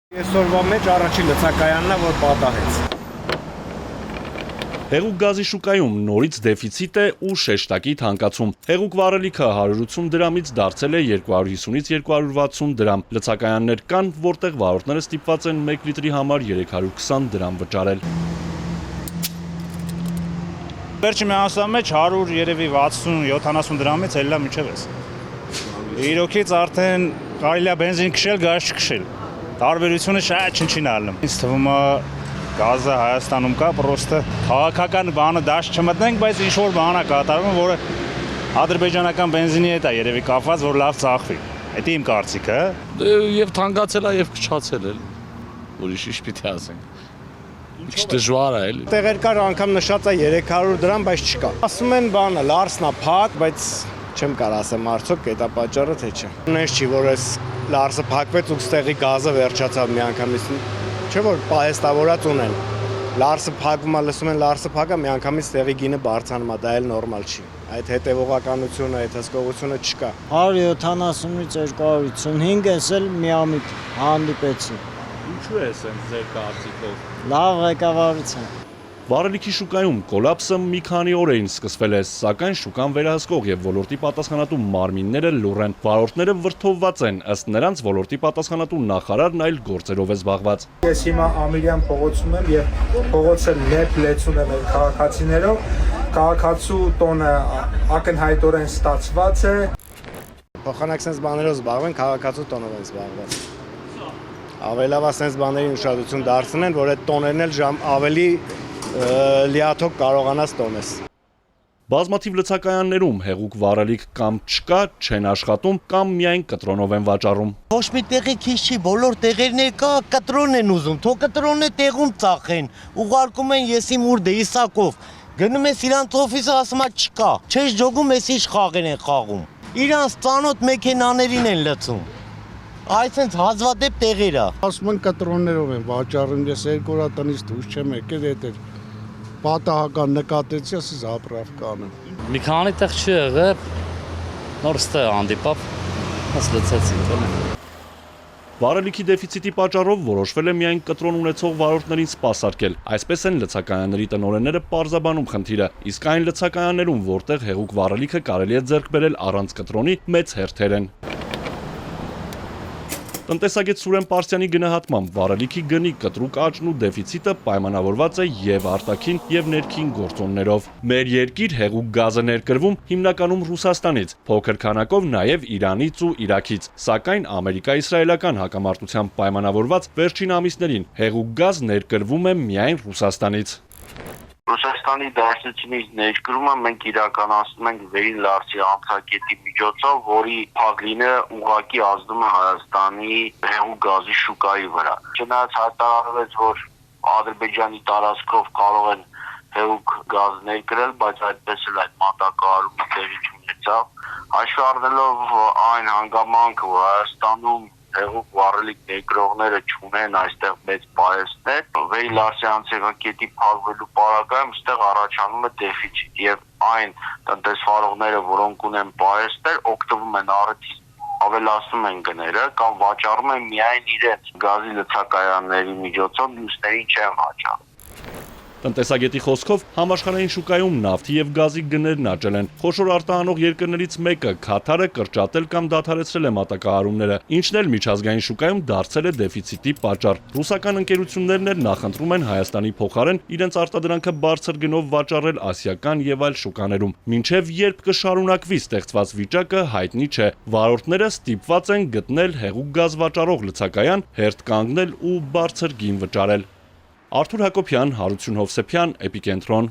Այսօրվա մեջ առաջին լցակայանն է, որ պատահեց։ Հեղուկ գազի շուկայում նորից դեֆիցիտ է ու շեշտակի թանկացում։ Հեղուկ վառելիքը 180 դրամից դարձել է 250-ից 260 դրամ։ Լցակայաններ կան, որտեղ վարորդները ստիպված են 1 լիտրի համար 320 դրամ վճարել։ Վերջի ամսվա մեջ 100 երևի 60-70 դրամից ելնա մինչև էս։ Իրոքից արդեն կարելի է բենզին քշել, գազ չքշել։ Տարբերությունը շատ չնչին ալնում։ Ինձ թվում է գազը Հայաստանում կա, պրոստը քաղաքական բանը դաշ չմտնենք, բայց ինչ-որ բան է կատարվում, որը ադրբեջանական բենզինի հետ է երևի կապված, որ լավ ծախվի։ Դա իմ կարծիքը։ Եվ թանկացել է, եւ քչացել է։ Ուրիշ ինչ պիտի ասենք։ Ինչ դժվար է, էլի։ Տեղեր կար անգամ նշած է 300 դրամ, բայց չկա։ Ասում են բանը, լարսնա փակ, բայց չեմ կարող ասեմ արդյոք դա պատճառը թե չէ։ Ունես չի, որ այս լարսը փակվեց ու ստեղի գազը վերջացավ միանգամից։ Չէ որ պահեստավորած ունեն։ Լարսը փակվում է, լսում են լարսը փակա, միանգամից ստեղի գինը բարձրանում է, դա էլ նորմալ չի։ Այդ հետևողականությունը, այդ հսկողությունը չկա։ 170-ից 255 էս էլ միամիտ հանդիպեցի։ Ինչու է սենց ձեր կարծիքով։ Լավ ղեկավարություն։ Վառելիքի շուկայում կոլապսը մի քանի օրերին սկսվել է, սակայն շուկան վերահսկող եւ ոլորտի պատասխանատու մարմինները լուռ են։ Վարորդները վրդովված են, ըստ նրանց ոլորտի պատասխանատու նախարարն այլ գործերով է զբաղված։ Ես հիմա Ամիրյան փողոցում եմ եւ փողոցը լեցուն եմ քաղաքացիներով։ Քաղաքացու տոնը ակնհայտորեն ստացված է։ Փոխանակ sense բաներով զբաղվեն, քաղաքացու տոնով են զբաղված։ Ավելավ sense բաների ուշադրություն դարձնեն, որ այդ տոներն էլ ավելի լիաթոք կարողանաս տոնես։ Բազմաթիվ լցակայաններում հեղուկ վառելիք կամ չկա, չեն աշխատում կամ միայն կտրոնով են վաճառում։ Ոչ մի տեղի քիչ չի, բոլոր տեղերն էլ կա, կտրոն են ուզում, թո կտրոնը տեղում ծախեն, ուղարկում են եսի մուրդը իսակով, գնում ես իրանց օֆիսը, ասում է չկա, չես ջոգում, ես ինչ խաղեր են խաղում, իրանց ծանոթ մեքենաներին են լցում, այսենց հազվադեպ տեղեր է։ Ասում են կտրոններով են վաճառում, ես երկու օր տնից դուրս չեմ եկել, դա պատահական նկատեցի, ասես ապրավ կանեմ։ Մի քանի տեղ չի եղել, նոր ստե հանդիպավ, հաց լցեցինք, էլի։ Վառելիքի դեֆիցիտի պատճառով որոշվել է միայն կտրոն ունեցող վարորդներին սպասարկել։ Այսպես են լցակայանների տնօրենները պարզաբանում խնդիրը, իսկ այն լցակայաններում, որտեղ հեղուկ վառելիքը կարելի է ձեռք բերել առանց կտրոնի, մեծ հերթեր են։ Տնտեսագետ Սուրեն Պարսյանի գնահատմամբ վառելիքի գնի կտրուկ աճն ու դեֆիցիտը պայմանավորված է եւ արտաքին եւ ներքին գործոններով։ Մեր երկիր հեղուկ գազը ներկրվում հիմնականում Ռուսաստանից, փոքր քանակով նաեւ Իրանից ու Իրաքից, սակայն Ամերիկա-իսրայելական հակամարտությամբ պայմանավորված վերջին ամիսներին հեղուկ գազ ներկրվում է միայն Ռուսաստանից։ Ռուսաստանի դաշնությունից ներկրումը մենք իրականացնում ենք վերին լարսի անցակետի միջոցով, որի փակլինը ուղղակի ազդում է Հայաստանի հեղուկ գազի շուկայի վրա։ Չնայած հայտարարվեց, որ Ադրբեջանի տարածքով կարող են հեղուկ գազ ներկրել, բայց այդպես էլ այդ մատակարարումը տեղի չունեցավ։ Հաշվի առնելով այն հանգամանքը, որ Հայաստանում հեղուկ վառելիք ներկրողները չունեն այստեղ մեծ պահեստներ, վերի լարսի անցակետի փակվելու պարագայում այստեղ առաջանում է դեֆիցիտ եւ այն տնտեսվարողները, որոնք ունեն պահեստներ, օգտվում են առիթից, ավելացնում են գները կամ վաճառում են միայն իրենց գազի լցակայանների միջոցով, մյուսներին չեն վաճառում։ Տնտեսագետի խոսքով համաշխարհային շուկայում նավթի եւ գազի գներն աճել են։ Խոշոր արտահանող երկրներից մեկը Քաթարը կրճատել կամ դադարեցրել է մատակարարումները, ինչն էլ միջազգային շուկայում դարձել է դեֆիցիտի պատճառ։ Ռուսական ընկերություններն էլ նախընտրում են Հայաստանի փոխարեն իրենց արտադրանքը բարձր գնով վաճառել ասիական եւ այլ շուկաներում։ Մինչեւ երբ կշարունակվի ստեղծված վիճակը հայտնի չէ։ Վարորդները ստիպված են գտնել հեղուկ գազ վաճառող լցակայան, հերթ կանգնել ու բարձր գին վճարել։ Արթուր Հակոբյան, Հարություն Հովսեփյան, Էպիկենտրոն։